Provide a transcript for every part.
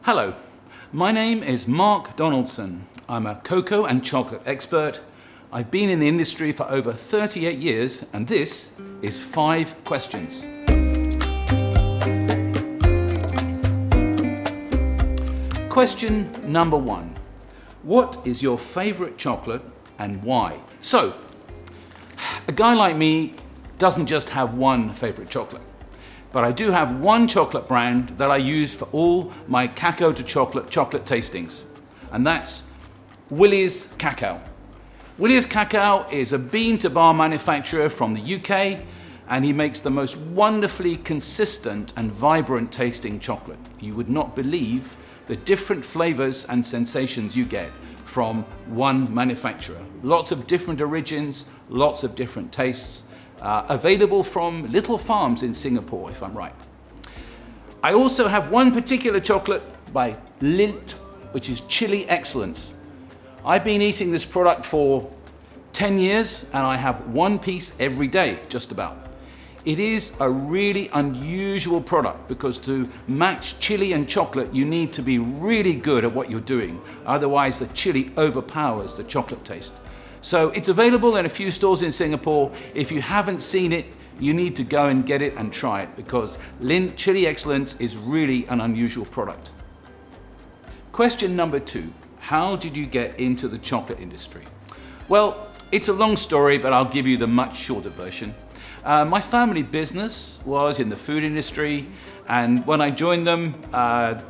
Hello, my name is Marc Donaldson. I'm a cocoa and chocolate expert. I've been in the industry for over 38 years, and this is 5 questions. Question number 1. What is your favorite chocolate and why? So, a guy like me doesn't just have one favorite chocolate, but I do have one chocolate brand that I use for all my cacao to chocolate tastings, and that's Willie's Cacao. Willie's Cacao is a bean to bar manufacturer from the UK, and he makes the most wonderfully consistent and vibrant tasting chocolate. You would not believe the different flavors and sensations you get from one manufacturer. Lots of different origins, lots of different tastes, available from little farms in Singapore, if I'm right. I also have one particular chocolate by Lindt, which is Chili Excellence. I've been eating this product for 10 years and I have one piece every day, just about. It is a really unusual product because to match chili and chocolate, you need to be really good at what you're doing. Otherwise, the chili overpowers the chocolate taste. So it's available in a few stores in Singapore. If you haven't seen it, you need to go and get it and try it because Lindt Chili Excellence is really an unusual product. Question number 2. How did you get into the chocolate industry? Well, it's a long story, but I'll give you the much shorter version. My family business was in the food industry, and when I joined them,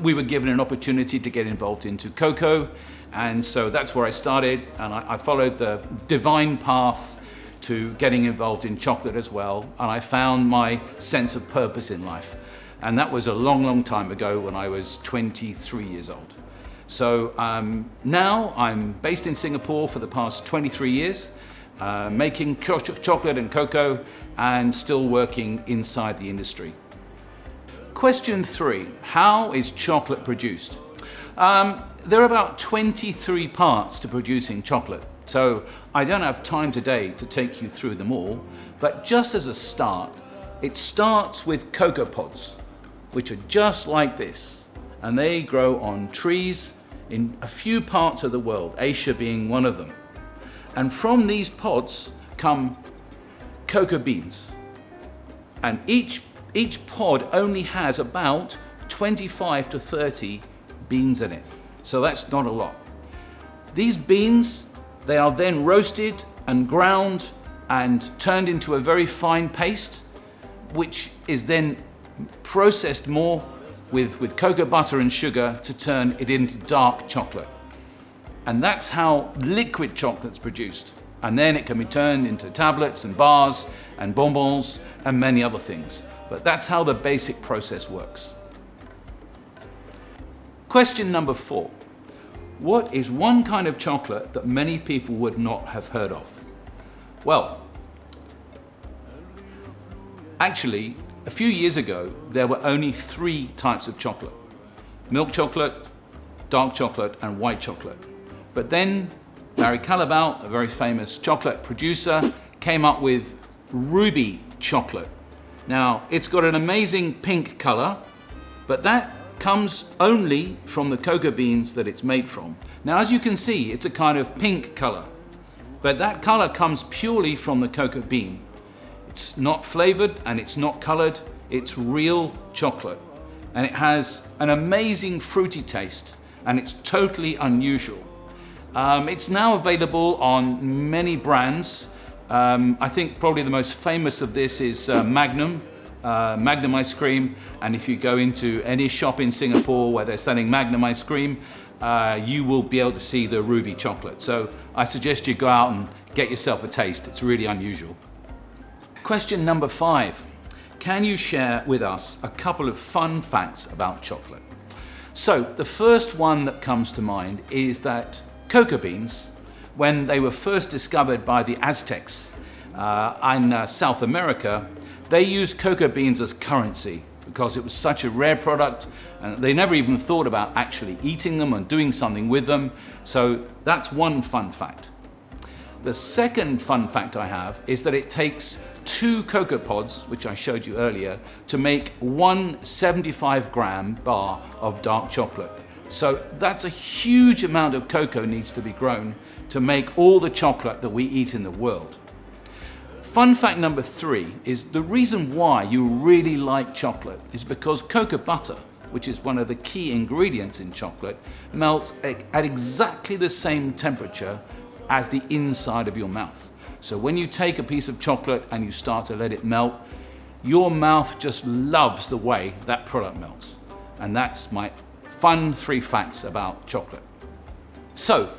we were given an opportunity to get involved into cocoa, and so that's where I started, and I followed the divine path to getting involved in chocolate as well, and I found my sense of purpose in life. And that was a long, long time ago when I was 23 years old. So now I'm based in Singapore for the past 23 years, making chocolate and cocoa and still working inside the industry. Question 3, how is chocolate produced? There are about 23 parts to producing chocolate, so I don't have time today to take you through them all, but just as a start, it starts with cocoa pods, which are just like this, and they grow on trees in a few parts of the world, Asia being one of them. And from these pods come cocoa beans, and each pod only has about 25 to 30 beans in it, so that's not a lot. These beans, they are then roasted and ground and turned into a very fine paste, which is then processed more with cocoa butter and sugar to turn it into dark chocolate. And that's how liquid chocolate's produced. And then it can be turned into tablets and bars and bonbons and many other things. But that's how the basic process works. Question number 4. What is one kind of chocolate that many people would not have heard of? Well, actually, a few years ago, there were only 3 types of chocolate: milk chocolate, dark chocolate, and white chocolate. But then Barry Callebaut, a very famous chocolate producer, came up with ruby chocolate. Now, it's got an amazing pink color, but that comes only from the cocoa beans that it's made from. Now, as you can see, it's a kind of pink color, but that color comes purely from the cocoa bean. It's not flavored and it's not colored, it's real chocolate. And it has an amazing fruity taste, and it's totally unusual. It's now available on many brands. I think probably the most famous of this is Magnum ice cream. And if you go into any shop in Singapore where they're selling Magnum ice cream, you will be able to see the ruby chocolate. So I suggest you go out and get yourself a taste. It's really unusual. Question number 5. Can you share with us a couple of fun facts about chocolate? So the first one that comes to mind is that cocoa beans, when they were first discovered by the Aztecs in South America, they used cocoa beans as currency because it was such a rare product, and they never even thought about actually eating them and doing something with them. So that's one fun fact. The second fun fact I have is that it takes 2 cocoa pods, which I showed you earlier, to make 1 75-gram bar of dark chocolate. So that's a huge amount of cocoa needs to be grown to make all the chocolate that we eat in the world. Fun fact number 3 is the reason why you really like chocolate is because cocoa butter, which is one of the key ingredients in chocolate, melts at exactly the same temperature as the inside of your mouth. So when you take a piece of chocolate and you start to let it melt, your mouth just loves the way that product melts. And that's my fun 3 facts about chocolate. So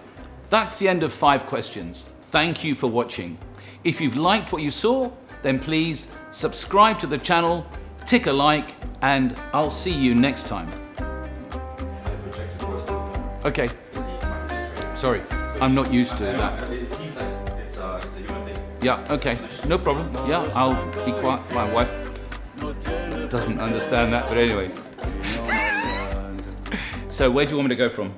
that's the end of 5 questions. Thank you for watching. If you've liked what you saw, then please subscribe to the channel, tick a like, and I'll see you next time. Okay. Sorry, I'm not used to that. It seems like it's a human thing. Yeah, okay, no problem. Yeah, I'll be quiet. My wife doesn't understand that, but anyway. So where do you want me to go from?